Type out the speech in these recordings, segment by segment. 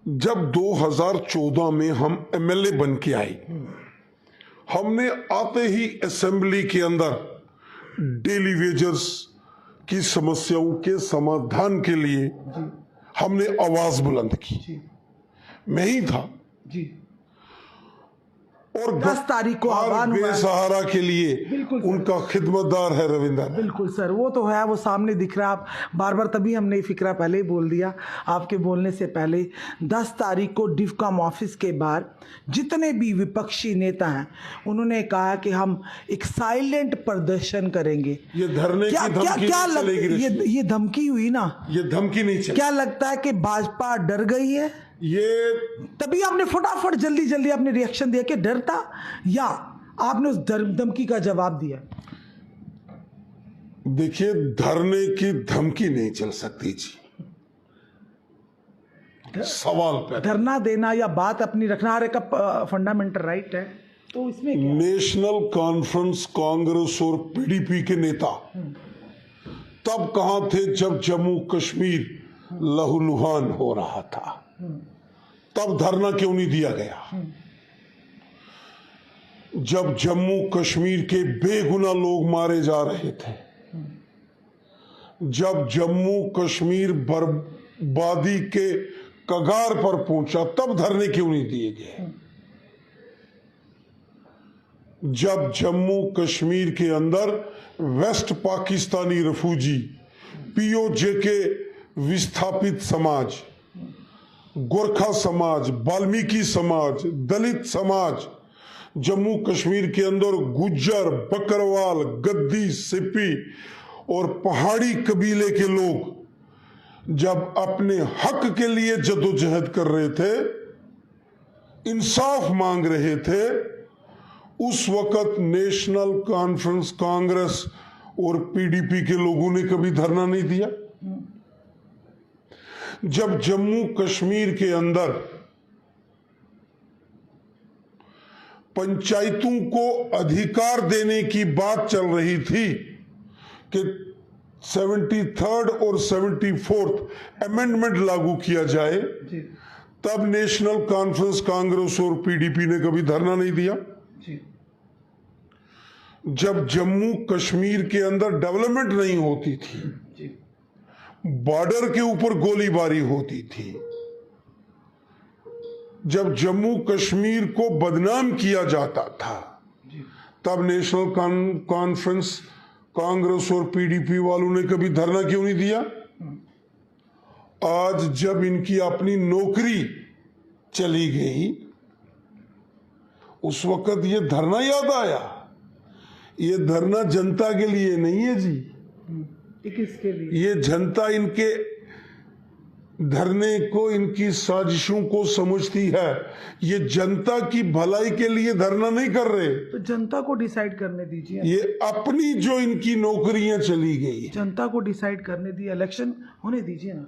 जब 2014 में हम एमएलए बन के आए, हमने आते ही असेंबली के अंदर डेली वेजर्स की समस्याओं के समाधान के लिए हमने आवाज बुलंद की। मैं ही था जी। और 10 तारीख को आह्वान हुआ है। बेसहारा के लिए बिल्कुल सर। उनका खिदमतदार है रविंदर। बिल्कुल सर, वो तो है, वो सामने दिख रहा है। आप बार बार, तभी हमने फिक्रा पहले ही बोल दिया आपके बोलने से पहले। 10 तारीख को डिफकॉम ऑफिस के बाहर जितने भी विपक्षी नेता हैं उन्होंने कहा कि हम एक साइलेंट प्रदर्शन करेंगे। ये धरने की धमकी नहीं चलेगी। ये धमकी हुई ना, ये धमकी नहीं चलेगी। क्या लगता है कि भाजपा डर गई है? ये तभी आपने फटाफट जल्दी जल्दी आपने रिएक्शन दिया कि डर था, या आपने उस धमकी का जवाब दिया? देखिए, धरने की धमकी नहीं चल सकती जी। सवाल पे धरना देना या बात अपनी रखना हर एक का फंडामेंटल राइट है, तो इसमें क्या? नेशनल कॉन्फ्रेंस कांग्रेस और पीडीपी के नेता तब कहां थे जब जम्मू कश्मीर लहूलुहान हो रहा था? तब धरना क्यों नहीं दिया गया? जब जम्मू कश्मीर के बेगुनाह लोग मारे जा रहे थे, जब जम्मू कश्मीर बर्बादी के कगार पर पहुंचा, तब धरने क्यों नहीं दिए गए? जब जम्मू कश्मीर के अंदर वेस्ट पाकिस्तानी रिफ्यूजी, पीओजे के विस्थापित समाज, गोरखा समाज, वाल्मीकि समाज, दलित समाज, जम्मू कश्मीर के अंदर गुज्जर, बकरवाल, गद्दी, सिप्पी और पहाड़ी कबीले के लोग जब अपने हक के लिए जद्दोजहद कर रहे थे, इंसाफ मांग रहे थे, उस वक्त नेशनल कॉन्फ्रेंस कांग्रेस और पीडीपी के लोगों ने कभी धरना नहीं दिया। जब जम्मू कश्मीर के अंदर पंचायतों को अधिकार देने की बात चल रही थी कि 73rd और 74th अमेंडमेंट लागू किया जाए, तब नेशनल कॉन्फ्रेंस कांग्रेस और पीडीपी ने कभी धरना नहीं दिया। जब जम्मू कश्मीर के अंदर डेवलपमेंट नहीं होती थी, बॉर्डर के ऊपर गोलीबारी होती थी, जब जम्मू कश्मीर को बदनाम किया जाता था, तब नेशनल कॉन्फ्रेंस कांग्रेस और पीडीपी वालों ने कभी धरना क्यों नहीं दिया? आज जब इनकी अपनी नौकरी चली गई, उस वक्त ये धरना याद आया। ये धरना जनता के लिए नहीं है जी। किसके लिए? ये जनता इनके धरने को, इनकी साजिशों को समझती है। ये जनता की भलाई के लिए धरना नहीं कर रहे। तो जनता को डिसाइड करने दीजिए। ये अपनी जो इनकी नौकरियां चली गई, जनता को डिसाइड करने दिए, इलेक्शन होने दीजिए ना,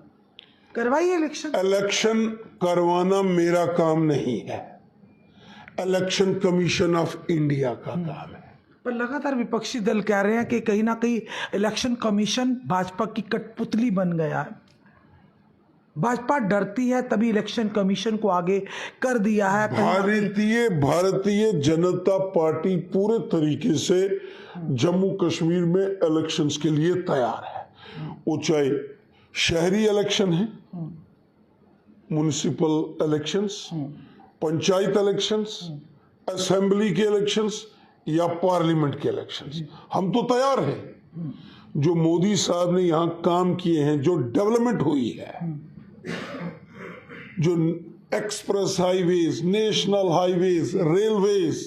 करवाइए इलेक्शन। इलेक्शन करवाना मेरा काम नहीं है, इलेक्शन कमीशन ऑफ इंडिया का काम है। पर लगातार विपक्षी दल कह रहे हैं कि कहीं ना कहीं इलेक्शन कमीशन भाजपा की कठपुतली बन गया है। भाजपा डरती है तभी इलेक्शन कमीशन को आगे कर दिया है। भारतीय जनता पार्टी पूरे तरीके से जम्मू कश्मीर में इलेक्शंस के लिए तैयार है। वो चाहे शहरी इलेक्शन है, municipal elections, panchayat elections, assembly के इलेक्शंस या पार्लियामेंट के इलेक्शंस, हम तो तैयार हैं। जो मोदी साहब ने यहां काम किए हैं, जो डेवलपमेंट हुई है, जो express highways, national highways, railways,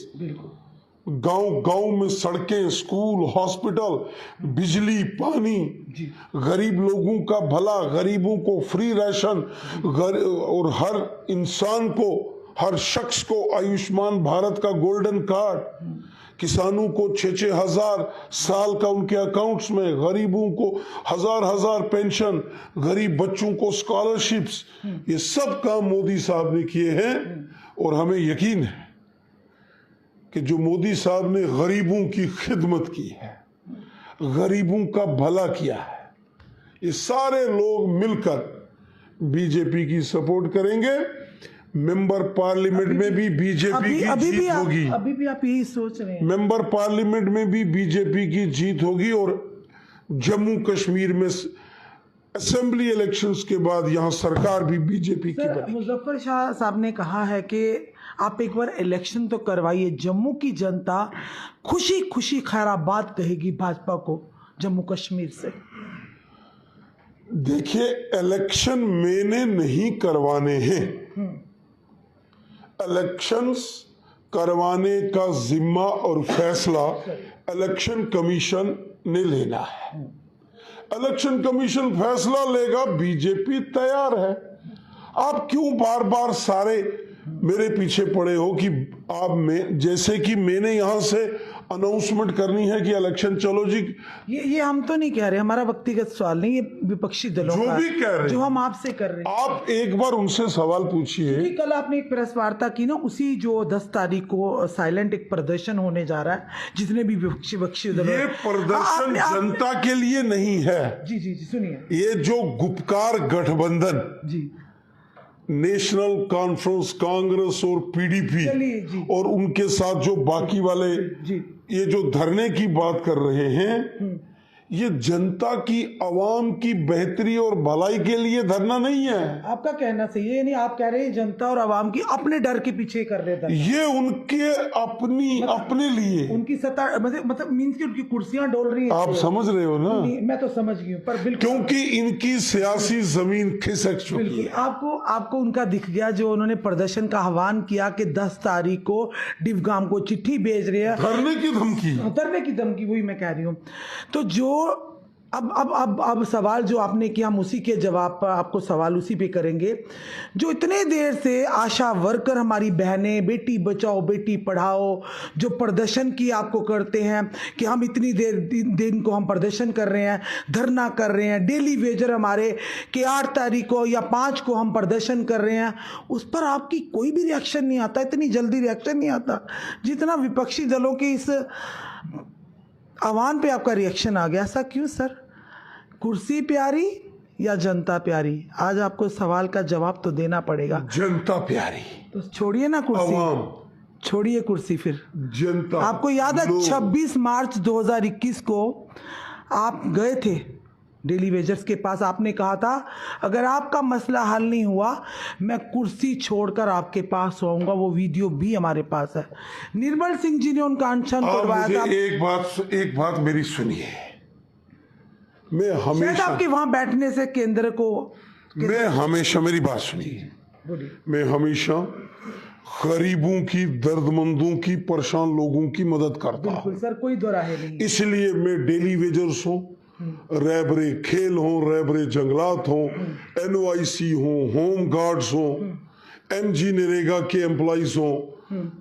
गांव गांव में सड़कें, स्कूल, हॉस्पिटल, बिजली, पानी, गरीब लोगों का भला, गरीबों को फ्री राशन, और हर इंसान को, हर शख्स को आयुष्मान भारत का गोल्डन कार्ड, किसानों को 6-6 हजार साल का उनके अकाउंट्स में, गरीबों को हजार पेंशन, गरीब बच्चों को स्कॉलरशिप्स, ये सब काम मोदी साहब ने किए हैं। और हमें यकीन है कि जो मोदी साहब ने गरीबों की खिदमत की है, गरीबों का भला किया है, ये सारे लोग मिलकर बीजेपी की सपोर्ट करेंगे मेंबर पार्लियामेंट में भी बीजेपी की जीत होगी। अभी भी आप यही सोच रहे हैं? मेंबर पार्लियामेंट में भी बीजेपी की जीत होगी और जम्मू कश्मीर में असेंबली इलेक्शंस के बाद यहां सरकार भी बीजेपी की बनेगी। मुजफ्फर शाह साहब ने कहा है कि आप एक बार इलेक्शन तो करवाइए, जम्मू की जनता खुशी खुशी खैराबाद कहेगी भाजपा को जम्मू कश्मीर से। देखिए, इलेक्शन मैंने नहीं करवाने हैं, इलेक्शंस करवाने का जिम्मा और फैसला इलेक्शन कमीशन ने लेना है। इलेक्शन कमीशन फैसला लेगा, बीजेपी तैयार है। आप क्यों बार बार सारे मेरे पीछे पड़े हो कि आप में जैसे कि मैंने यहां से अनाउंसमेंट करनी है कि इलेक्शन चलो जी। ये हम तो नहीं कह रहे, हमारा व्यक्तिगत सवाल नहीं, ये विपक्षी दलों जो का भी कह रहे हैं, जो हम आपसे कर रहे हैं। आप एक बार उनसे सवाल पूछिए। क्योंकि कल आपने एक प्रेस वार्ता की ना, उसी जो 10 तारीख को साइलेंट एक प्रदर्शन होने जा रहा है, जितने भी विपक्षी दलों, ये प्रदर्शन जनता के लिए नहीं है। जी जी जी सुनिए। ये जो गुपकार गठबंधन जी नेशनल कॉन्फ्रेंस कांग्रेस और चलिए पीडीपी जी। और उनके साथ जो बाकी वाले जी ये जो धरने की बात कर रहे हैं, ये जनता की आवाम की बेहतरी और भलाई के लिए धरना नहीं है। आपका कहना सही है, यानी आप कह रहे हैं जनता और आवाम की अपने डर के पीछे कर रहे थे, ये उनके अपने लिए उनकी सत्ता मतलब मीन्स की उनकी कुर्सियां डोल रही हैं। आप समझ रहे हो ना? मैं तो समझ गई हूँ, पर बिल्कुल क्योंकि इनकी सियासी जमीन खिसक चुकी बिल्कुल है। आपको उनका दिख गया जो उन्होंने प्रदर्शन का आह्वान किया कि 10 तारीख को डिवगाम को चिट्ठी भेज रहे हैं, धरने की धमकी, उतरने की धमकी, वही मैं कह रही हूँ। तो जो अब सवाल जो आपने किया, हम उसी के जवाब पर आपको सवाल उसी पे करेंगे। जो इतने देर से आशा वर्कर हमारी बहनें, बेटी बचाओ बेटी पढ़ाओ, जो प्रदर्शन की आपको करते हैं कि हम इतनी दिन को हम प्रदर्शन कर रहे हैं, धरना कर रहे हैं, डेली वेजर हमारे कि 8 तारीख को या 5 को हम प्रदर्शन कर रहे हैं, उस पर आपकी कोई भी रिएक्शन नहीं आता, इतनी जल्दी रिएक्शन नहीं आता जितना विपक्षी दलों के इस आह्वान पे आपका रिएक्शन आ गया। ऐसा क्यों सर? कुर्सी प्यारी या जनता प्यारी? आज आपको सवाल का जवाब तो देना पड़ेगा। जनता प्यारी। तो छोड़िए ना कुर्सी, आवाम, छोड़िए कुर्सी, फिर जनता। आपको याद है 26 मार्च 2021 को आप गए थे डेली वेजर्स के पास, आपने कहा था अगर आपका मसला हल नहीं हुआ मैं कुर्सी छोड़कर आपके पास आऊंगा। वो वीडियो भी हमारे पास है। निर्मल सिंह जी ने उनका अनशन करवाया था। एक बात मेरी सुनिए, मैं हमेशा आपके वहां बैठने से केंद्र को मैं हमेशा मेरी बात सुनिए, बोलिए। मैं हमेशा गरीबों की, दर्दमंदों की, परेशान लोगों की मदद करता हूं। सर कोई दो राहे नहीं। इसलिए मैं डेली वेजर्स हूं, रैबरे खेल हों, रैबरे जंगलात हों, NYC हों, होम गार्ड्स हों, MG नरेगा के एम्प्लॉइज हों,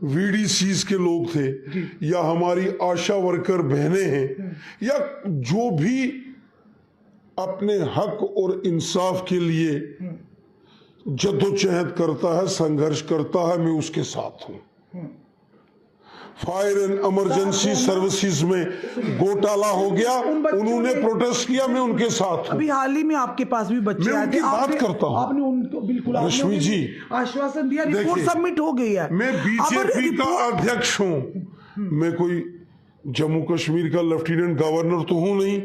VDCs के लोग थे, या हमारी आशा वर्कर बहनें हैं, या जो भी अपने हक और इंसाफ के लिए जद्दोजहद करता है, संघर्ष करता है, मैं उसके साथ हूं। फायर एंड इमरजेंसी सर्विसेज में घोटाला हो गया, उन्होंने प्रोटेस्ट किया, मैं उनके साथ हूं। अभी हाल ही में आपके पास भी बच्चे आए थे, बात करता हूं। आपने उनको बिल्कुल रश्मि जी आश्वासन दिया, रिपोर्ट सबमिट हो गई है। मैं बीजेपी का अध्यक्ष हूं, मैं कोई जम्मू कश्मीर का लेफ्टिनेंट गवर्नर तो हूं नहीं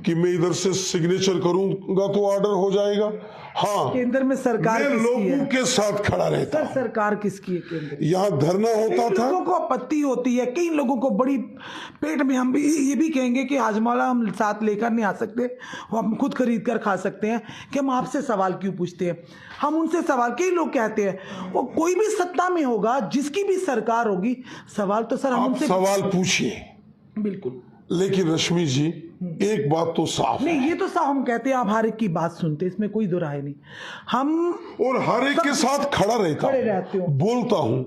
कि मैं इधर से सिग्नेचर करूंगा तो ऑर्डर हो जाएगा। हाँ, केंद्र में सरकार मैं किसकी लोगों है? के साथ खड़ा रहता सर सरकार किसकी है केंद्र? यहाँ धरना होता था, लोगों को आपत्ति होती है, कई लोगों को बड़ी पेट में, हम ये भी कहेंगे कि हाजमाला हम साथ लेकर नहीं आ सकते, वो हम खुद खरीद कर खा सकते हैं, कि हम आपसे सवाल क्यों पूछते हैं? हम उनसे सवाल, कई लोग कहते हैं वो कोई भी सत्ता में होगा, जिसकी भी सरकार होगी, सवाल तो सर हम उनसे सवाल पूछिए। बिल्कुल, लेकिन रश्मि जी एक बात तो साफ नहीं, ये तो साफ हम कहते हैं, आप हर एक की बात सुनते, इसमें कोई दो राय नहीं। हम और हर एक के साथ खड़ा रहते हो, बोलता हूं,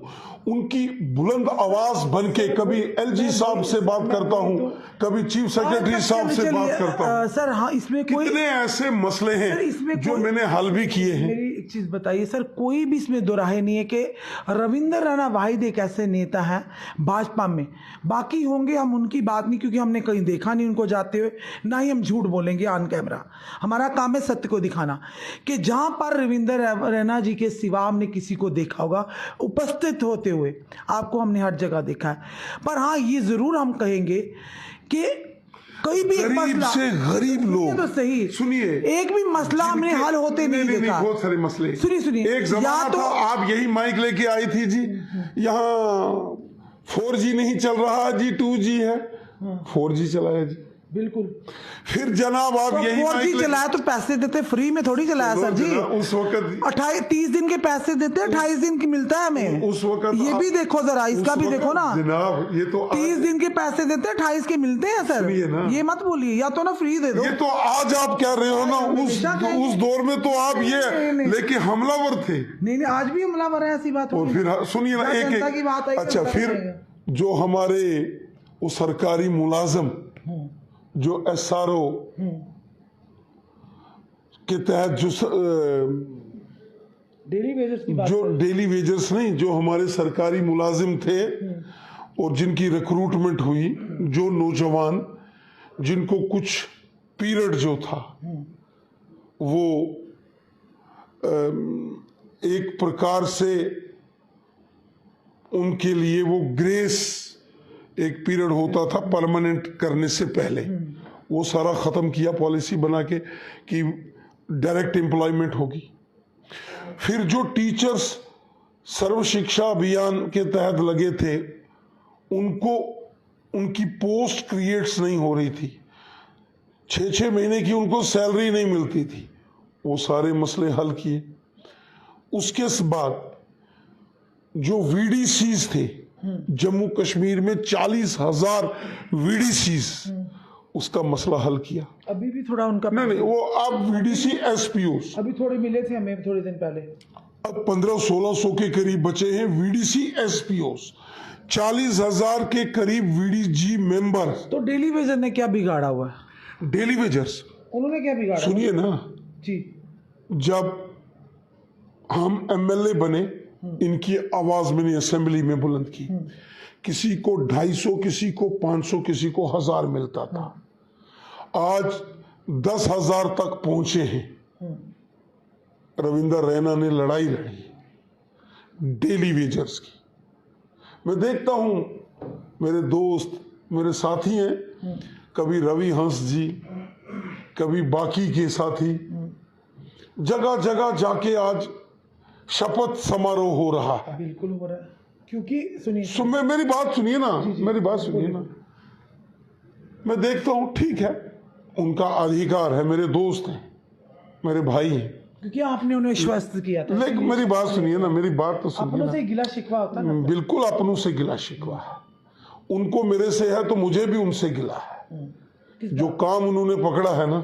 उनकी बुलंद आवाज बन के कभी LG साहब से बात करता हूं, कभी चीफ सेक्रेटरी साहब से बात करता हूं। सर हाँ, इसमें कोई कितने ऐसे मसले हैं जो मैंने हल भी किए हैं। एक चीज बताइए सर, कोई भी इसमें दो राय नहीं है कि रविंद्र रैना वाहिद एक ऐसे नेता हैं भाजपा में, बाकी होंगे हम उनकी बात नहीं, क्योंकि हमने कहीं देखा नहीं उनको जाते हुए, ना ही हम झूठ बोलेंगे ऑन कैमरा। हमारा काम है सत्य को दिखाना कि जहां पर रविंद्र रैना जी के सिवा हमने किसी को देखा होगा उपस्थित होते हुए, आपको हमने हर जगह देखा है। पर हाँ, ये जरूर हम कहेंगे कि कोई भी एक गरीब मसला से गरीब लोग, तो सही, सुनिए, एक भी मसला हमने हल होते नहीं देखा। बहुत सारे मसले, सुनिए एक जमाना था आप यही माइक लेके आई थी जी, यहाँ 4G नहीं चल रहा जी, 2G है, 4G चलाया जी, बिल्कुल। फिर जनाब आप तो यही 4G चलाया तो पैसे देते, फ्री में थोड़ी चलाया सर जी। उस वक्त 30 दिन के पैसे देते, 28 दिन की मिलता है हमें। उस वक्त ये भी देखो जरा, इसका भी देखो ना जनाब, ये तो 30 दिन के पैसे देते, 28 के मिलते हैं सर। ये मत बोलिए, या तो ना फ्री दे दो। ये तो आज आप कह रहे हो ना, उस दौर में तो आप ये लेके हमलावर थे। नहीं, आज भी हमलावर है, ऐसी बात। और फिर सुनिए ना, एक अच्छा, फिर जो हमारे वो सरकारी मुलाजम जो SRO के तहत डेली वेजर्स की बात, जो डेली वेजर्स नहीं, जो हमारे सरकारी मुलाजिम थे और जिनकी रिक्रूटमेंट हुई, जो नौजवान जिनको कुछ पीरियड जो था वो एक प्रकार से उनके लिए वो ग्रेस एक पीरियड होता था परमानेंट करने से पहले, वो सारा ख़त्म किया पॉलिसी बना के कि डायरेक्ट एम्प्लॉयमेंट होगी। फिर जो टीचर्स सर्व शिक्षा अभियान के तहत लगे थे, उनको उनकी पोस्ट क्रिएट्स नहीं हो रही थी, 6-6 महीने की उनको सैलरी नहीं मिलती थी, वो सारे मसले हल किए। उसके बाद जो VDCs थे जम्मू कश्मीर में, 40,000 VDCs, उसका मसला हल किया। अभी भी थोड़ा उनका नहीं, वो अब VDC SPOs अभी थोड़े मिले थे हमें थोड़े दिन पहले, अब 1500-1600 के करीब बचे हैं VDC SPOs, 40,000 के करीब VDG मेंबर्स। तो डेली वेजर ने क्या बिगाड़ा हुआ है? डेली वेजर्स, उन्होंने क्या बिगाड़ा? सुनिए ना जी, जब हम MLA बने, इनकी आवाज मैंने असेंबली में बुलंद की, किसी को 250, किसी को 500, किसी को 1000 मिलता था, आज 10,000 तक पहुंचे हैं। रविंद्र रैना ने लड़ाई लड़ी डेली वेजर्स की। मैं देखता हूं, मेरे दोस्त, मेरे साथी हैं, कभी रवि हंस जी, कभी बाकी के साथी, जगह जगह जाके आज शपथ समारोह हो रहा है। बिल्कुल हो रहा है, क्योंकि सुनिए, मेरी बात सुनिए ना, मेरी बात सुनिए ना, मैं देखता हूं ठीक है, उनका अधिकार है, मेरे दोस्त हैं, मेरे भाई हैं, क्योंकि आपने उन्हें विश्वास किया था। लेकिन मेरी बात सुनिए ना, मेरी बात तो सुनिए अपनों से गिला शिकवा होता ना। बिल्कुल अपनों से गिला शिकवा है, उनको मेरे से है तो मुझे भी उनसे गिला है। जो काम उन्होंने पकड़ा है ना,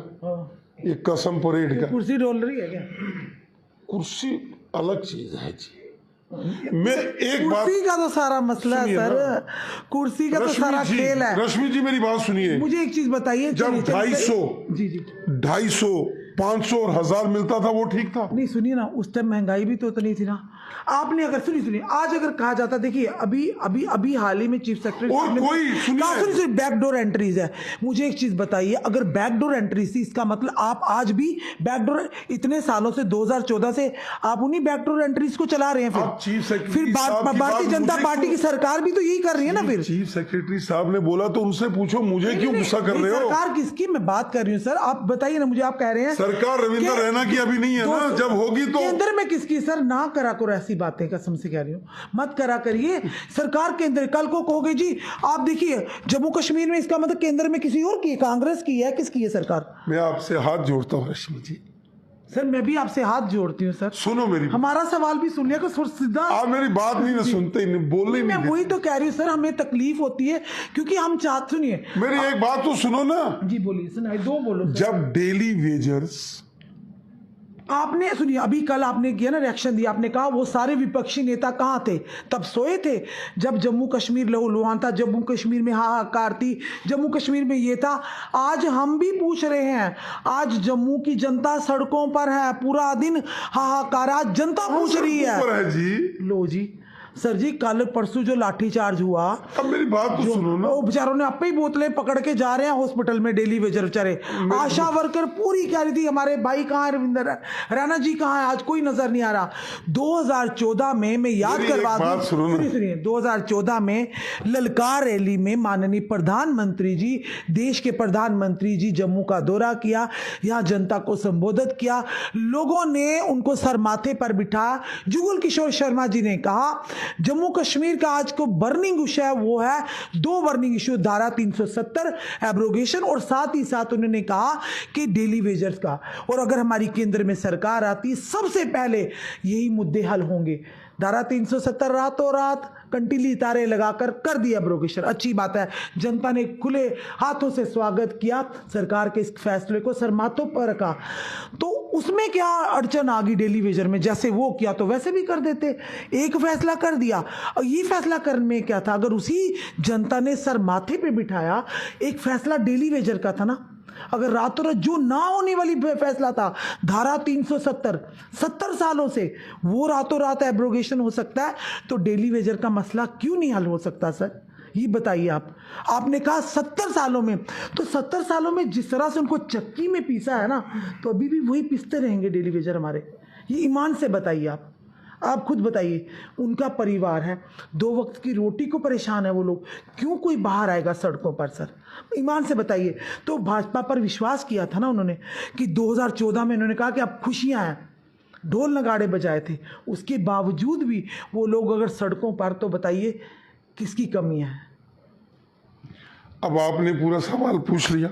ये कसम परेड का, कुर्सी डोल रही है क्या? कुर्सी अलग चीज है जी। मैं एक बात, कुर्सी का तो सारा मसला है सर, कुर्सी का तो सारा खेल है। रश्मि जी मेरी बात सुनिए, मुझे एक चीज बताइए, जब 250, जी जी 250, 500 और 1000 मिलता था वो ठीक था? नहीं, सुनिए ना, उस टाइम महंगाई भी तो उतनी थी ना। आपने अगर सुनिए आज अगर कहा जाता, देखिए अभी अभी अभी हाल ही में चीफ सेक्रेटरी और कोई सुनिए बैकडोर एंट्रीज है। मुझे एक चीज बताइए, अगर बैकडोर एंट्रीज थी, इसका मतलब आप आज भी बैकडोर, इतने सालों से 2014 से आप उन्हीं बैकडोर एंट्रीज को चला रहे हैं। फिर भारतीय जनता पार्टी की सरकार भी तो यही कर रही है ना। फिर चीफ सेक्रेटरी साहब ने बोला तो उनसे पूछो, मुझे क्यों गुस्सा कर रहे हो? सरकार किसकी मैं बात कर रही हूँ सर, आप बताइए ना मुझे। आप कह रहे हैं सरकार रविंद्र रैना की अभी नहीं है ना, जब होगी तो केंद्र में किसकी? सर ना करा करो ऐसी बातें, कसम से कह रही हूँ, मत करा करिए। सरकार केंद्र, कल को कहोगे जी आप देखिए जम्मू कश्मीर में, इसका मतलब केंद्र में किसी और की, कांग्रेस की है, किसकी है सरकार? मैं आपसे हाथ जोड़ता हूँ रश्मि जी। सर मैं भी आपसे हाथ जोड़ती हूँ सर। सुनो मेरी, हमारा सवाल भी सुन लिया सीधा। आप मेरी बात नहीं ना सुनते, नहीं बोलने नहीं। मैं वही तो कह रही हूँ सर, हमें तकलीफ होती है क्योंकि हम चाहते, सुनिए मेरी एक बात तो सुनो ना जी, बोलिए, सुनाइए, दो बोलो। जब डेली वेजर्स आपने सुनिए, अभी कल आपने किया ना रिएक्शन दिया, आपने कहा वो सारे विपक्षी नेता कहाँ थे, तब सोए थे जब जम्मू कश्मीर लहूलुहान था, जम्मू कश्मीर में हाहाकार थी, जम्मू कश्मीर में ये था। आज हम भी पूछ रहे हैं, आज जम्मू की जनता सड़कों पर है, पूरा दिन हाहाकार, आज जनता पूछ रही है जी। लो जी सर जी, कल परसों जो लाठीचार्ज हुआ, अब मेरी बात तो सुनो ना, वो बेचारों ने अपनी बोतलें पकड़ के जा रहे हैं हॉस्पिटल में, डेली वेजर बेचारे। आशा वर्कर पूरी कह रही थी हमारे भाई कहाँ है, रविंदर रैना जी कहाँ है, आज कोई नजर नहीं आ रहा। 2014 में मैं याद करवा दूं, सुनिए 2014 में ललकार रैली में माननीय प्रधानमंत्री जी, देश के प्रधानमंत्री जी जम्मू का दौरा किया, यहाँ जनता को संबोधित किया, लोगों ने उनको सर माथे पर बिठाया। जुगल किशोर शर्मा जी ने कहा जम्मू कश्मीर का आज को बर्निंग इशू है, वो है 2 बर्निंग इशू, धारा 370 एब्रोगेशन, और साथ ही साथ उन्होंने कहा कि डेली वेजर्स का, और अगर हमारी केंद्र में सरकार आती सबसे पहले यही मुद्दे हल होंगे। धारा 370 रातों रात कंटीली तारे लगाकर कर दिया एब्रोगेशन, अच्छी बात है, जनता ने खुले हाथों से स्वागत किया सरकार के इस फैसले को, सर माथों पर रखा। तो उसमें क्या अड़चन आ गई डेली वेजर में, जैसे वो किया तो वैसे भी कर देते, एक फैसला कर दिया। और ये फैसला करने में क्या था, अगर उसी जनता ने सर माथे पे बिठाया, एक फैसला डेली वेजर का था ना, अगर रातों रात जो ना होने वाली फैसला था धारा 370 70 सालों से, वो रातों रात एब्रोगेशन हो सकता है, तो डेली वेजर का मसला क्यों नहीं हल हो सकता सर, ये बताइए आप। आपने कहा 70 सालों में, तो 70 सालों में जिस तरह से उनको चक्की में पीसा है ना, तो अभी भी वही पीसते रहेंगे डेली वेजर हमारे, ये ईमान से बताइए आप खुद बताइए। उनका परिवार है, 2 वक्त की रोटी को परेशान है वो लोग, क्यों कोई बाहर आएगा सड़कों पर सर, ईमान से बताइए। तो भाजपा पर विश्वास किया था ना उन्होंने कि 2014 में उन्होंने कहा कि अब खुशियां हैं, ढोल नगाड़े बजाए थे, उसके बावजूद भी वो लोग अगर सड़कों पर, तो बताइए किसकी कमी है। अब आपने पूरा सवाल पूछ लिया,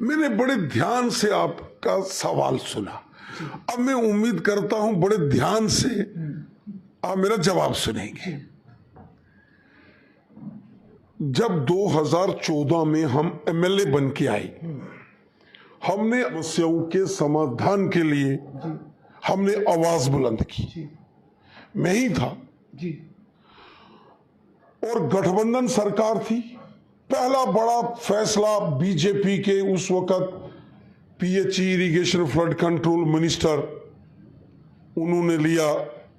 मैंने बड़े ध्यान से आपका सवाल सुना, अब मैं उम्मीद करता हूं बड़े ध्यान से आप मेरा जवाब सुनेंगे। जब 2014 में हम एमएलए बन के आए, हमने समस्याओं के समाधान के लिए हमने आवाज बुलंद की, मैं ही था जी, और गठबंधन सरकार थी। पहला बड़ा फैसला बीजेपी के उस वक्त PHE irrigation flood control minister उन्होंने लिया,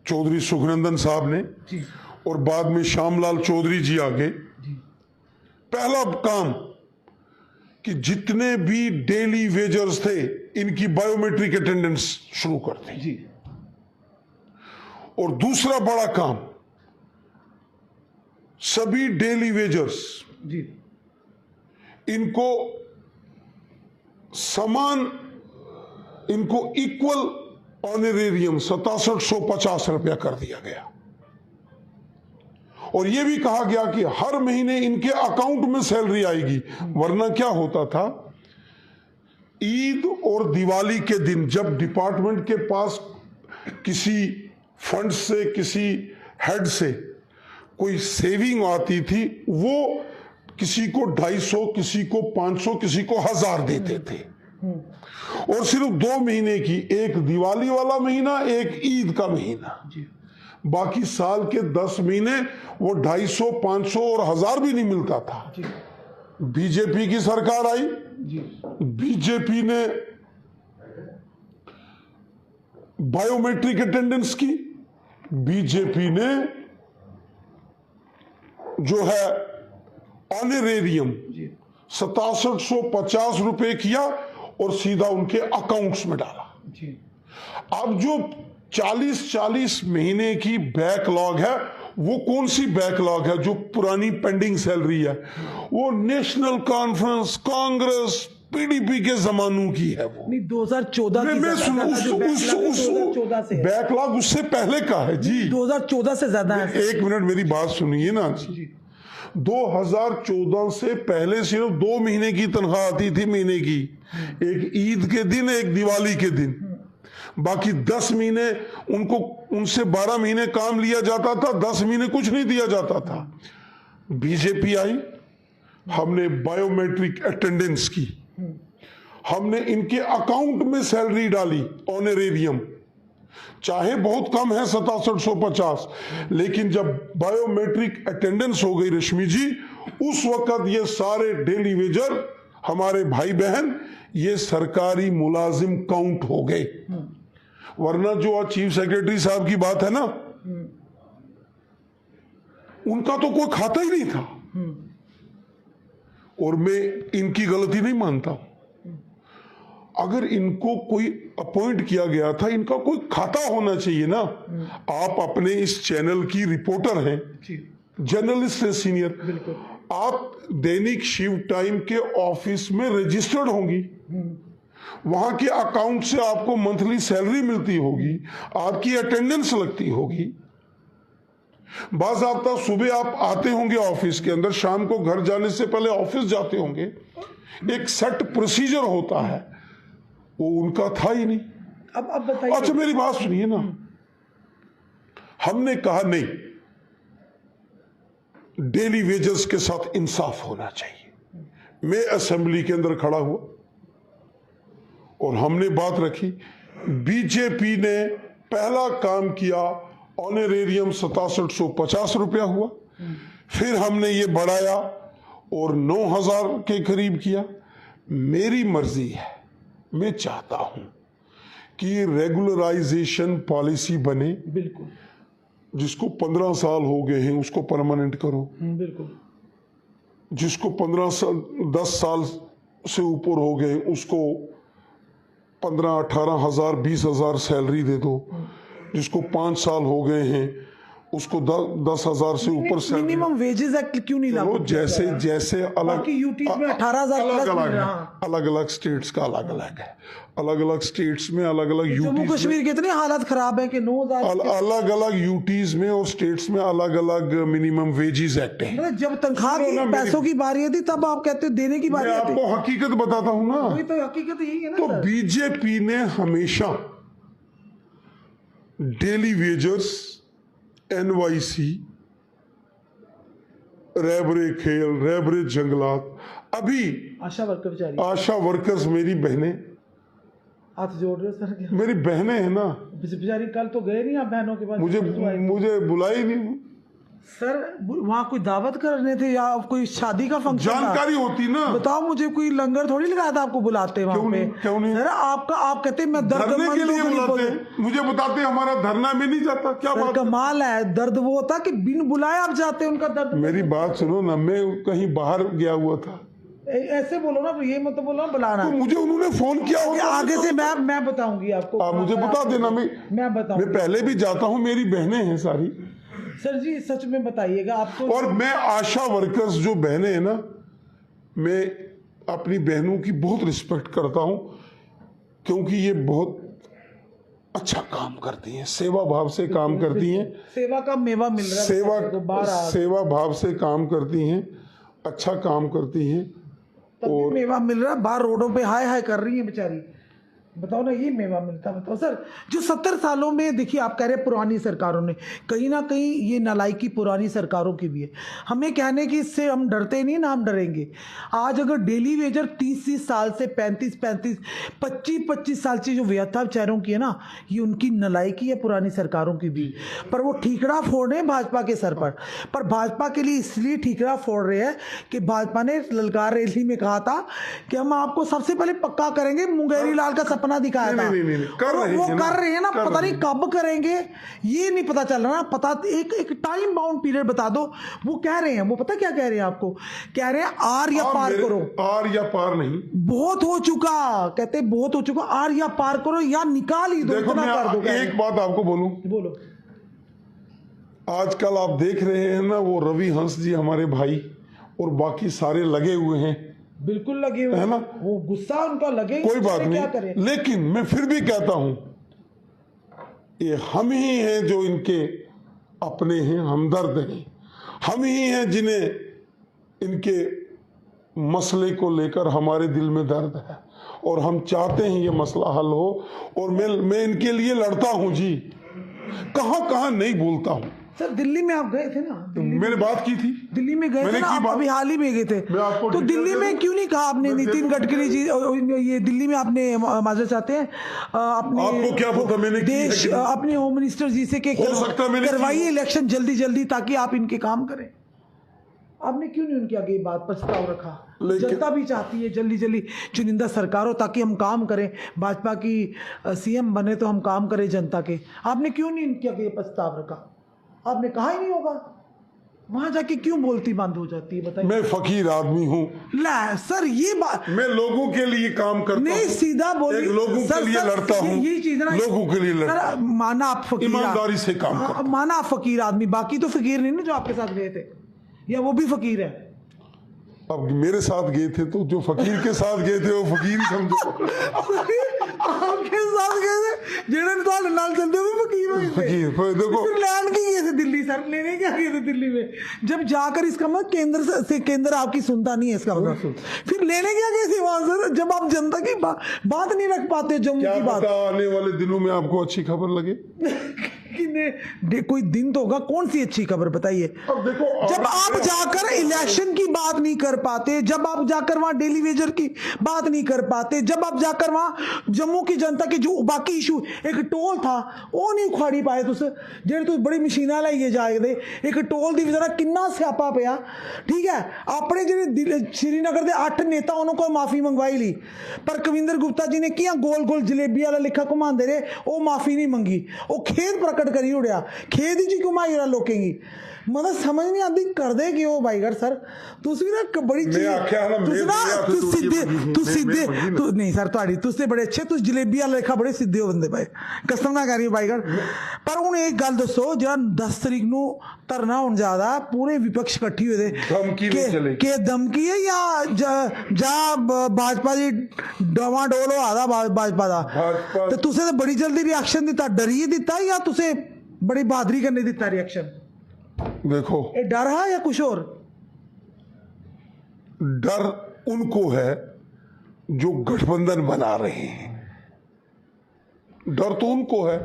चौधरी सुखनंदन साहब ने, और बाद में श्यामलाल चौधरी जी आ गए। पहला काम कि जितने भी डेली वेजर्स थे इनकी बायोमेट्रिक अटेंडेंस शुरू कर दी। और दूसरा बड़ा काम, सभी डेली वेजर्स इनको समान, इनको इक्वल ऑनरेरियम 6750 रुपया कर दिया गया, और यह भी कहा गया कि हर महीने इनके अकाउंट में सैलरी आएगी। वरना क्या होता था, ईद और दिवाली के दिन जब डिपार्टमेंट के पास किसी फंड से, किसी हेड से कोई सेविंग आती थी, वो किसी को 250, किसी को 500, किसी को 1000 देते थे, और सिर्फ 2 महीने की, एक दिवाली वाला महीना, एक ईद का महीना, बाकी साल के 10 महीने वो 250, 500 और 1000 भी नहीं मिलता था। बीजेपी की सरकार आई, बीजेपी ने बायोमेट्रिक अटेंडेंस की, बीजेपी ने जो है ऑनरेरियम 6750 रुपए किया और सीधा उनके अकाउंट्स में डाला। अब जो 40 महीने की बैकलॉग है, वो कौन सी बैकलॉग है? जो पुरानी पेंडिंग सैलरी है, वो नेशनल कॉन्फ्रेंस, कांग्रेस, पीडीपी के जमानों की है। वो 2014 बैकलॉग उससे पहले का है जी, 2014 से ज्यादा है। एक मिनट मेरी बात सुनिए ना जी। 2014 से पहले सिर्फ 2 महीने की तनख्वाह आती थी महीने की, एक ईद के दिन, एक दिवाली के दिन। बाकी 10 महीने उनको, उनसे 12 महीने काम लिया जाता था, 10 महीने कुछ नहीं दिया जाता था। बीजेपी आई, हमने बायोमेट्रिक अटेंडेंस की, हमने इनके अकाउंट में सैलरी डाली ऑनरेरियम, चाहे बहुत कम है 6750, लेकिन जब बायोमेट्रिक अटेंडेंस हो गई रश्मि जी, उस वक्त ये सारे डेली वेजर हमारे भाई बहन ये सरकारी मुलाजिम काउंट हो गए। वरना जो चीफ सेक्रेटरी साहब की बात है ना, उनका तो कोई खाता ही नहीं था। और मैं इनकी गलती नहीं मानता हूं, अगर इनको कोई अपॉइंट किया गया था, इनका कोई खाता होना चाहिए ना। आप अपने इस चैनल की रिपोर्टर हैं, जर्नलिस्ट हैं सीनियर, आप दैनिक शिव टाइम के ऑफिस में रजिस्टर्ड होंगी, वहां के अकाउंट से आपको मंथली सैलरी मिलती होगी, आपकी अटेंडेंस लगती होगी, बाज़ाब्ता सुबह आप आते होंगे ऑफिस के अंदर, शाम को घर जाने से पहले ऑफिस जाते होंगे, एक सेट प्रोसीजर होता है, वो उनका था ही नहीं। अब बताइए। अच्छा मेरी बात सुनिए ना, हमने कहा नहीं, डेली वेजेस के साथ इंसाफ होना चाहिए। मैं असेंबली के अंदर खड़ा हुआ और हमने बात रखी, बीजेपी ने पहला काम किया, ऑनरेरियम 6750 रुपया हुआ, फिर हमने ये बढ़ाया और 9000 के करीब किया। मेरी मर्जी है, मैं चाहता हूं कि रेगुलराइजेशन पॉलिसी बने, बिल्कुल, जिसको 15 साल हो गए हैं उसको परमानेंट करो, बिल्कुल, जिसको 10 साल से ऊपर हो गए उसको 15-18 हजार 20 हजार सैलरी दे दो, जिसको 5 साल हो गए हैं उसको 10 हजार से ऊपर सैलरी। मिनिमम वेजेस एक्ट क्यों नहीं लागू? जैसे जैसे अलग यूटीज में 18,000 अलग अलग स्टेट्स का अलग अलग है, अलग अलग स्टेट्स में अलग अलग जम्मू कश्मीर की इतनी हालत खराब है कि 9,000 अलग अलग यूटीज में और स्टेट्स में अलग अलग मिनिमम वेजेस एक्ट है। जब तनख्वाह की पैसों की बारी थी तब आप कहते हो देने की बारी मैं आती। आपको हकीकत बताता हूं ना, वही तो हकीकत यही है ना। तो बीजेपी ने हमेशा डेली वेजर्स, NYC, रैबरे खेल, रैबरे जंगलात, अभी आशा वर्कर बेचारी, आशा वर्कर्स मेरी बहनें, हाथ जोड़ रहे हो सर क्या? मेरी बहनें हैं ना, बेचारी कल तो गए नहीं आप बहनों के पास? मुझे बुलाई नहीं सर, वहाँ कोई दावत करने थे या कोई शादी का फंक्शन? जानकारी होती ना, बताओ मुझे, कोई लंगर थोड़ी लगाया था आपको बुलाते वहाँ पे? क्यों नहीं? सर आप कहते मैं धरने के लिए बुलाते, मुझे बताते हमारा धरना में नहीं जाता, क्या बात? कमाल है, दर्द वो होता कि बिन बुलाए आप जाते, उनका दर्द। मेरी बात सुनो ना, मैं कहीं बाहर गया हुआ था, ऐसे बोलो ना, ये मत बोलो बुलाना। तो मुझे उन्होंने फोन किया होगा, आगे से मैं बताऊंगी आपको। आप मुझे बता देना, मैं बताऊंगी, मैं पहले भी जाता हूँ, मेरी बहनें हैं सारी। सर जी सच में बताइएगा आपको। और मैं आशा वर्कर्स जो बहनें हैं ना, मैं अपनी बहनों की बहुत रिस्पेक्ट करता हूं, क्योंकि ये बहुत अच्छा काम करती हैं, सेवा भाव से काम करती हैं, सेवा का मेवा मिल रहा है, सेवा भाव से काम करती हैं, अच्छा काम करती हैं, और मेवा मिल रहा है। बाहर रोडों पे हाय हाय कर रही है बेचारी, बताओ ना, ये मेवा मिलता। बताओ सर, जो 70 सालों में, देखिए आप कह रहे हैं पुरानी सरकारों ने, कहीं ना कहीं ये नालायकी पुरानी सरकारों की भी है। हमें कहने की इससे हम डरते नहीं ना, हम डरेंगे। आज अगर डेली वेजर 30 साल से 35 25 साल से जो व्यथा बेचारों की है ना, ये उनकी नालायकी है पुरानी सरकारों की भी। पर वो ठीकरा फोड़ रहे हैं भाजपा के सर पर भाजपा के लिए इसलिए ठीकरा फोड़ रहे हैं कि भाजपा ने ललकार रैली में कहा था कि हम आपको सबसे पहले पक्का करेंगे, मुंगेरी लाल का सपना दिखाया था। नहीं, वो कर रहे हैं ना, पता नहीं कब करेंगे, ये नहीं पता चल रहा ना। पता एक टाइम बाउंड पीरियड बता दो। वो कह रहे हैं, वो पता क्या कह रहे हैं आपको, कह रहे हैं आर या पार करो। आर या पार नहीं, बहुत हो चुका, कहते बहुत हो चुका, आर या पार करो या निकाल ही दो। देखो मैं एक बात आपको बोलो, आजकल आप देख रहे हैं ना, वो रवि हंस जी हमारे भाई और बाकी सारे लगे हुए हैं, बिल्कुल लगे हुए हैं ना, वो गुस्सा उनका लगे, कोई बात नहीं, लेकिन मैं फिर भी कहता हूं, ये हम ही हैं जो इनके अपने हैं, हमदर्द हैं, हम ही हैं जिन्हें इनके मसले को लेकर हमारे दिल में दर्द है और हम चाहते हैं ये मसला हल हो। और मैं इनके लिए लड़ता हूं जी, कहां नहीं बोलता हूं। सर दिल्ली में आप गए थे ना, दिल्ली मैंने बात की थी, दिल्ली में गए थे मैंने ना की आप, बात। अभी हाल ही में गए थे, मैं आपको तो डिटेल दिल्ली दे में दूं? क्यों नहीं कहा आपने मैं दे नितिन दूं? गडकरी जी ये दिल्ली में आपने माजरा चाहते हैं अपने आपको क्या पता मैंने की है देश कि नहीं? अपने होम मिनिस्टर जी से हो सकता है मैंने की करवाइए हो। इलेक्शन जल्दी जल्दी ताकि आप इनके काम करें। आपने क्यों नहीं उनके आगे ये बात प्रस्ताव रखा? लेकिन- जनता भी चाहती है जल्दी जल्दी चुनिंदा सरकार हो ताकि हम काम करें, भाजपा की सीएम बने तो हम काम करें जनता के। आपने क्यों नहीं इनके आगे ये प्रस्ताव रखा? आपने कहा ही नहीं होगा, वहां जाके क्यों बोलती बंद हो जाती है बताइए? मैं फकीर आदमी हूँ, ला सर ये बात मैं लोगों के लिए काम करता नहीं, हूँ, सीधा बोलिए। एक लोगों सर, के लिए सर, लड़ता हूँ, यही चीज है ना, लोगों के लिए लड़ता सर माना आप फकीर, ईमानदारी से काम करता हूं। माना आप फकीर आदमी, बाकी तो फकीर नहीं ना जो आपके साथ गए थे, या वो भी फकीर है? अब मेरे साथ गए थे तो जो फकीर के साथ गए थे वो फकीर ही समझो। आपके साथ गए थे जेड़े तो नाल चलते हुए फकीर हो गए थे। फकीर फिर देखो, फिर लैंड की गए थे दिल्ली, सर लेने क्या गए थे दिल्ली में? जब जाकर इसका मतलब केंद्र केंद्र आपकी सुनता नहीं है इसका मतलब, फिर लेने क्या गए थे वहां सर? जब आप जनता की बात नहीं रख पाते, जम्मू क्या की बात। पता आने वाले दिनों में आपको अच्छी खबर लगे। कोई दिन तो होगा, कौन सी अच्छी खबर बताइए? अब देखो, जब आप जाकर इलेक्शन की बात नहीं कर पाते, जब आप जाकर वहां डेली वेजर की बात नहीं कर पाते, जब आप जाकर वहां जम्मू की जनता के जो बाकी इशू, एक टोल था वो नहीं उखाड़ी पाए तुस, जेड़े तुस बड़ी मशीना लाइए जाए दे, एक टोल दी वजह किन्ना स्यापा पिया। ठीक है, अपने जेडे श्रीनगर के 8 नेता उन्होंने को माफी मंगवाई ली, पर कविंदर गुप्ता जी ने किया गोल गोल जलेबी वाला लिखा घुमाते रहे, वो माफी नहीं मंगी, वो खेद प्रकट करी उड़िया, खेद ही घुमाई रहा लोकें की। मतलब समझ नहीं आती करदे क्यों भाईगर सर? तुसी ना बड़ी चीज सीधे नहीं सर, ਤੁਹਾਡੀ ਤੁਸੀਂ बड़े अच्छे, तुस जलेबी वाला लेखा बड़े सीधे हो बंदे भाई, कसम ना करी भाईगर। पर ਹੁਣ एक गल दसो, ਜਿਹੜਾ 10 तरीक ਨੂੰ ਧਰਨਾ ਹੋਣ ਜ਼ਿਆਦਾ पूरे विपक्ष इकट्ठी होए धमकी नहीं चलेगी, के धमकी है या भाजपा ਦੀ ਡਵਾਂਡੋਲ ਹੋ ਆਦਾ भाजपा ਦਾ? ਤੇ ਤੁਸੀਂ ਤਾਂ ਬੜੀ ਜਲਦੀ ਰਿਐਕਸ਼ਨ ਦਿੱਤਾ, ਡਰੀਏ ਦਿੱਤਾ ਜਾਂ ਤੁਸੀਂ बड़ी बहादुरी करने ਦਿੱਤਾ रिएक्शन? देखो, ये डर है या कुछ और? डर उनको है जो गठबंधन बना रहे हैं, डर तो उनको है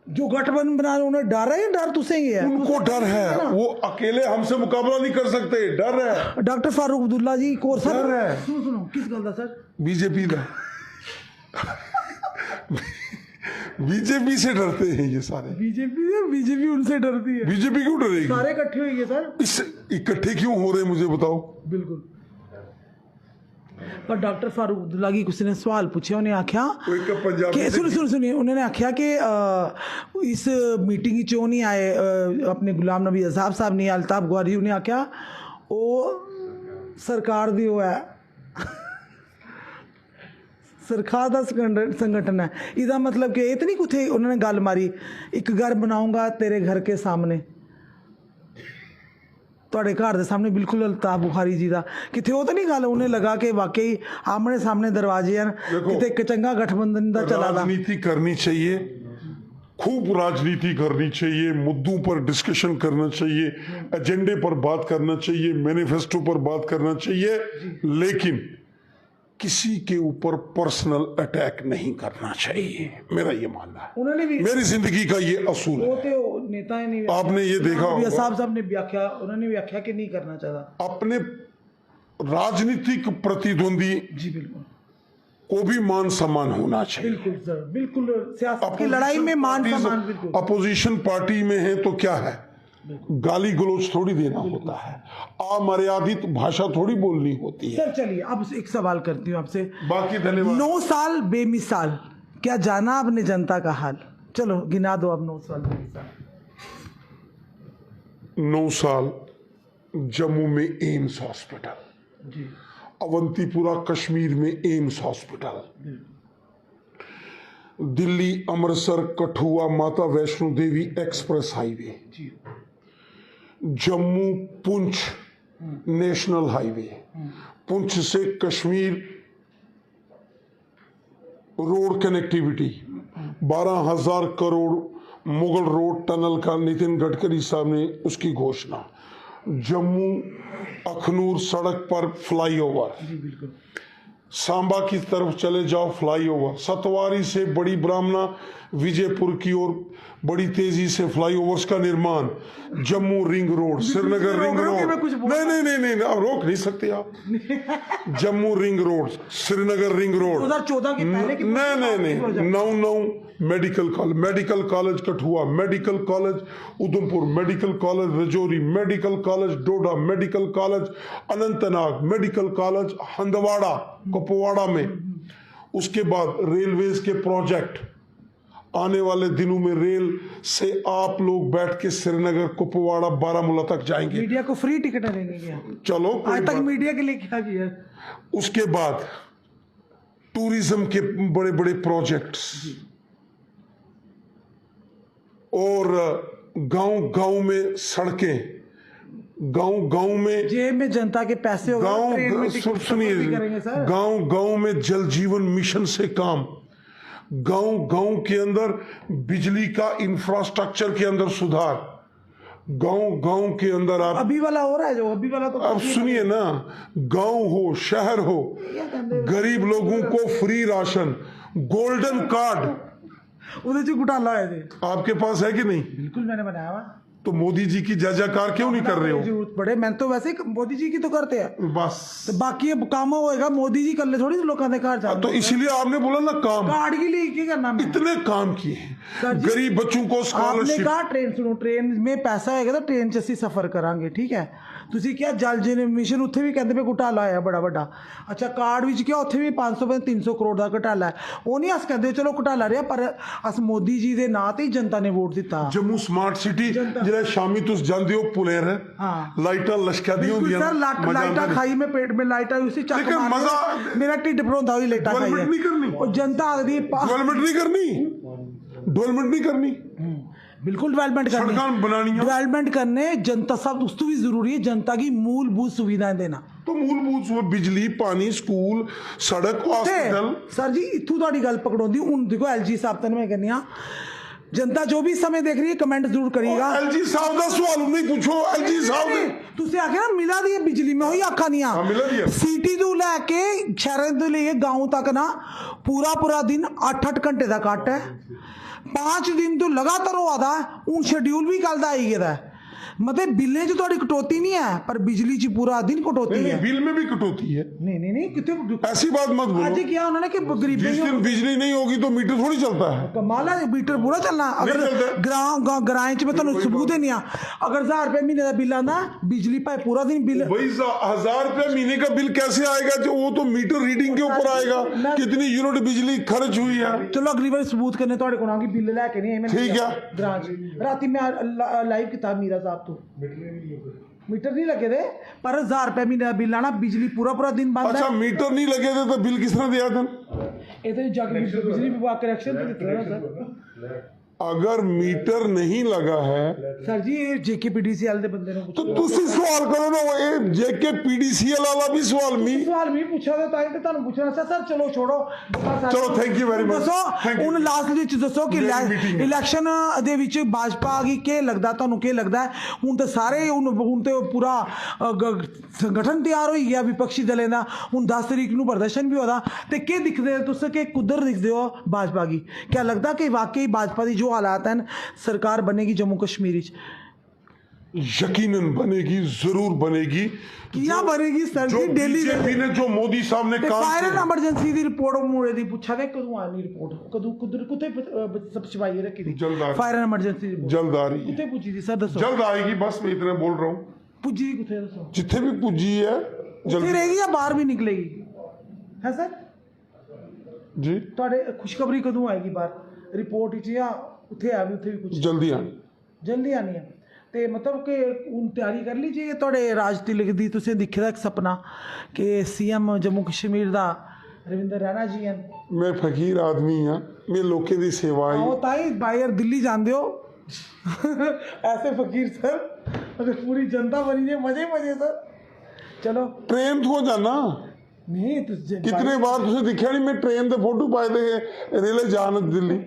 जो गठबंधन बना रहे उन्हें डर है या डर तुसे ही है? उनको डर है, वो अकेले हमसे मुकाबला नहीं कर सकते, डर है। डॉक्टर फारूक अब्दुल्ला जी को सर डर है, सुनो सुनो किस गल दा सर? बीजेपी का बीजेपी से डरते हैं ये सारे। बीजेपी उनसे डरती है, बीजेपी क्यों डरेगी? सारे इकट्ठे हुए सर। इस इकट्ठे क्यों हो रहे मुझे बताओ? बिल्कुल। पर डॉक्टर फारूक अब्दुल्ला की किसी ने सवाल पूछे, उन्हें आख्या कि सुनिए उन्होंने आख्या कि इस मीटिंग की क्यों नहीं आए अपने गुलाम नबी आज़ाद साहब नहीं, अल्ताफ गौहरी, उन्हें आख्या वो सरकार दी वो है सरकार का संगठन है, इसका मतलब कि इतनी कुछ उन्होंने गल मारी, एक घर बनाऊंगा तेरे घर के सामने, ਤੁਹਾਡੇ ਘਰ ਦੇ ਸਾਹਮਣੇ ਬਿਲਕੁਲ ਅਲਤਾਫ ਬੁਖਾਰੀ ਜੀ ਦਾ ਕਿਥੇ ਉਹ ਤਾਂ ਨਹੀਂ ਗੱਲ ਉਹਨੇ ਲਗਾ ਕੇ ਵਾਕਈ ਆਮਣੇ ਸਾਹਮਣੇ ਦਰਵਾजे ਹਨ ਕਿਤੇ ਇੱਕ ਚੰਗਾ गठबंधन ਦਾ चला था। राजनीति करनी चाहिए, खूब राजनीति करनी चाहिए, मुद्दों पर डिस्कशन करना चाहिए, एजेंडे पर बात करना चाहिए, मैनिफेस्टो पर बात करना चाहिए, लेकिन किसी के ऊपर पर्सनल अटैक नहीं करना चाहिए, मेरा ये मानना है। उन्होंने भी मेरी जिंदगी का ये असूल है। वो तो नेता है नहीं, आपने ये देखा होगा, साहब ने व्याख्या, उन्होंने व्याख्या कि नहीं करना चाहता अपने राजनीतिक प्रतिद्वंदी जी। बिल्कुल को भी मान सम्मान होना चाहिए, बिल्कुल सर, बिल्कुल सियासत की लड़ाई में मान सम्मान। बिल्कुल अपोजिशन पार्टी में है तो क्या है, गाली गलौज थोड़ी देना होता है, अमर्यादित भाषा थोड़ी बोलनी होती है। सर चलिए अब एक सवाल करती हूँ आपसे, बाकी धन्यवाद। 9 साल बेमिसाल, क्या जाना आपने जनता का हाल? चलो गिना दो अब 9 साल बेमिसाल। 9 साल जम्मू में एम्स हॉस्पिटल जी, अवंतीपुरा कश्मीर में एम्स हॉस्पिटल, दिल्ली अमृतसर कठुआ माता वैष्णो देवी एक्सप्रेस हाईवे जी, जम्मू पुंछ नेशनल हाईवे, पुंछ से Kashmir road connectivity, 12,000 crore Mughal road tunnel का नितिन गडकरी साहब ने उसकी घोषणा, जम्मू अखनूर सड़क पर फ्लाईओवर, जी बिल्कुल, सांबा की तरफ चले जाओ, फ्लाईओवर सतवारी से बड़ी ब्राह्मणा विजयपुर की ओर बड़ी तेजी से फ्लाईओवर्स का निर्माण, Jammu ring road, Srinagar ring road, नहीं, आप रोक नहीं सकते आप। Jammu ring road, Srinagar ring road, 2014 के पहले की नहीं, नौ medical college Kathua, medical college Udhampur, medical college Rajouri, medical college Doda, medical college Anantnag, medical college Handwara Kupwara में। उसके बाद रेलवेज के प्रोजेक्ट, आने वाले दिनों में रेल से आप लोग बैठ के श्रीनगर कुपवाड़ा बारामूला तक जाएंगे। मीडिया को फ्री टिकट देंगे क्या? चलो आज तक मीडिया के लिए क्या किया? उसके बाद टूरिज्म के बड़े बड़े प्रोजेक्ट्स, और गांव में सड़कें, गांव में जेब में जनता के पैसे सुनिए, गांव में जल जीवन मिशन से काम, गांव के अंदर बिजली का इंफ्रास्ट्रक्चर के अंदर सुधार, गांव के अंदर आप अभी वाला हो रहा है जो अभी वाला तो अब सुनिए ना, गांव हो शहर हो, गरीब लोगों को फ्री राशन, गोल्डन कार्ड, उधर जो घोटाला है आपके पास है कि नहीं? बिल्कुल मैंने बनाया हुआ। तो मोदी जी की जयकार क्यों नहीं कर रहे हो? जरूरत पड़े, मैं तो वैसे ही मोदी जी की तो करते हैं बस, तो बाकी अब काम होएगा मोदी जी कर ले, थोड़ी लोगों ने घर तो इसीलिए आपने बोला ना काम, कार्ड के लिए क्या करना? इतने काम किए हैं, गरीब बच्चों को आपने स्कॉलरशिप। कहा ट्रेन, सुनो, ट्रेन में पैसा आएगा तो ट्रेन 'ਚ ਅਸੀਂ सफर करांगे, ठीक है। ਤੁਸੀਂ ਕਿਹਾ ਜਲ ਜੀਵਨ ਮਿਸ਼ਨ, ਉੱਥੇ ਵੀ ਕਹਿੰਦੇ ਪਏ ਘੁਟਾਲਾ ਆਇਆ ਬੜਾ ਵੱਡਾ। ਅੱਛਾ, ਕਾਰਡ ਵਿੱਚ ਕਿਹਾ ਉੱਥੇ ਵੀ 500 300 ਕਰੋੜ ਦਾ ਘੁਟਾਲਾ ਹੈ। ਉਹ ਨਹੀਂ ਅਸ ਕਹਿੰਦੇ ਚਲੋ ਘੁਟਾਲਾ ਰਿਹਾ, ਪਰ ਅਸ ਮੋਦੀ ਜੀ ਦੇ ਨਾਂ ਤੇ ਹੀ ਜਨਤਾ ਨੇ ਵੋਟ ਦਿੱਤਾ। ਜੰਮੂ ਸਮਾਰਟ ਸਿਟੀ ਜਿਹੜਾ ਸ਼ਾਮੀ ਤੁਸੀਂ ਜਾਂਦੇ ਹੋ ਪੁਲੇਰ ਹੈ, ਲਾਈਟਾਂ ਲਸ਼ਕਾ ਦੀਆਂ ਹੁੰਦੀਆਂ ਸਰ, ਲਾਈਟਾਂ ਖਾਈ ਮੈਂ ਪੇਟ में ਲਾਈਟਾਂ ਉਸੇ ਚੱਕ ਲੇਕਿਨ ਮਾਰ ਮਜ਼ਾ ਮੇਰਾ ਢਿੱਡ ਭਰੋਂਦਾ ਹੋਈ ਲਾਈਟਾਂ ਖਾਈ ਡਿਵੈਲਪਮੈਂਟ ਨਹੀਂ ਕਰਨੀ, ਉਹ ਜਨਤਾ ਆਖਦੀ ਡਿਵੈਲਪਮੈਂਟ ਨਹੀਂ ਕਰਨੀ, बिल्कुल डेवलपमेंट करनी, सड़कां बनानियां, डेवलपमेंट करने, जनता सब उस तो भी जरूरी है, जनता की मूलभूत सुविधाएं देना। तो मूलभूत बिजली, पानी, स्कूल, सड़क, हॉस्पिटल। सर जी इतों ਤੁਹਾਡੀ ਗੱਲ ਪਕੜਾਉਂਦੀ ਹੁਣ ਦੇਖੋ एलजी साहब तन मैं कहनी जनता जो भी समय देख रही है कमेंट जरूर करिएगा। एलजी साहब का सवाल नहीं पूछो, एलजी साहब ने ਤੁਸੀਂ ਆਖਿਆ ਨਾ ਮਿਲਾ ਦੀ ਬਿਜਲੀ ਮੈਂ ਉਹੀ ਆਖਾਂ ਨਹੀਂ ਆ, ਮਿਲਾ ਦੀ ਸਿਟੀ ਤੋਂ ਲੈ ਕੇ ਸ਼ਹਿਰਾਂ ਤੋਂ ਲੈ ਕੇ गांव तक ना पूरा दिन 8-8 घंटे का कट है, 5 दिन तो लगातार हो आता है। हूँ शेड्यूल भी कल का आई गया है, मतलब बिलें च थोड़ी कटौती नहीं है पर बिजली च पूरा दिन कटौती है। बिल में भी कटौती है। नहीं कितने ऐसी बात मत बोलो। आज क्या उन्होंने कि गरीब जिस दिन बिजली नहीं होगी तो मीटर थोड़ी चलता है। कमाल है, मीटर पूरा चलना। अगर ग्रां च मैं तुहानू सबूत देनी, अगर 1000 रुपये महीने का बिल आना, बिजली भाई पूरा दिन बिल, भाई 1000 रुपये महीने का बिल कैसे आएगा? जो वो तो मीटर रीडिंग के ऊपर आएगा, कितनी यूनिट बिजली खर्च हुई है। चलो अगली बार सबूत करने थोड़े को आऊंगी, बिल लैके नहीं, ठीक है। ग्रां च राती मैं लाइव किताब मीरा साहब तो मीटर नहीं लगे थे, पर 1000 रुपये महीने का बिल आना, बिजली पूरा दिन बंद। अच्छा, मीटर नहीं लगे थे तो बिल किसने दिया था? ये तो जाके बिजली विभाग के एक्शन पे देते हैं सर। अगर मीटर नहीं लगा है सर जी ये जेकेपीडीसीएल दे बंदे ने तो तुसी सवाल करो ना, वो जेकेपीडीसीएल वाला भी सवाल मी पूछा था ताई ते तानू पूछना सा। सर चलो छोड़ो, चलो थैंक यू वेरी मच। दसो हुन लास्ट विच दसो कि इलेक्शन दे विच भाजपा आ गई, के लगदा तानू, के लगदा है हुन ते सारे हुन ते पूरा संगठन तैयार हो गया विपक्षी दलें दा। हुन 10 तारीख नू प्रदर्शन भी होदा ते के दिखदे तुस के कुदर दिखदे हो भाजपा की? क्या लगदा कि वाकई भाजपा दी जो हालात हैं सरकार बनेगी जम्मू कश्मीर? यकीनन बनेगी, जरूर बनेगी। क्या बनेगी सर जी? दिल्ली ने जो मोदी साहब ने काम fire and emergency the report मुड़े दी पूछा वे कदों आनी रिपोर्ट, कदों कुदर कुते सब छपाई रखी थी? फायर एंड एमरजेंसी रिपोर्ट जल्द आ रही है। कुते पूछी थी सर? दसो जल्द आएगी, बस मैं इतना बोल रहा हूँ। पूछी कुते? दसो जिथे भी पूजी है जल्द रहेगी या बाहर भी निकलेगी? है सर जी, ਤੁਹਾਡੇ खुशखबरी कदों आएगी बाहर रिपोर्ट विच या ਉੱਥੇ ਆ ਵੀ? ਉੱਥੇ ਵੀ ਕੁਝ ਜਲਦੀ ਆਣੀ ਹੈ ਤੇ ਮਤਲਬ ਕਿ ਹੁਣ ਤਿਆਰੀ ਕਰ ਲੀजिए। ਤੁਹਾਡੇ ਰਾਜ ਤਿਲਕ ਦੀ ਤੁਸੀਂ ਦੇਖਿਆ ਇੱਕ ਸੁਪਨਾ ਕਿ सीएम जम्मू कश्मीर ਦਾ रविंदर रैना जी हैं। मैं फकीर आदमी हाँ, मैं लोगों की सेवा आओ ताई बाहर दिल्ली जाते हो ऐसे फकीर सर, अगर पूरी जनता बनी जाए मजे सर। चलो ट्रेन तो जाना नहीं कितने बार तुझे दिखा नहीं, मैं ट्रेन के फोटो पाए थे रेले जान दिल्ली।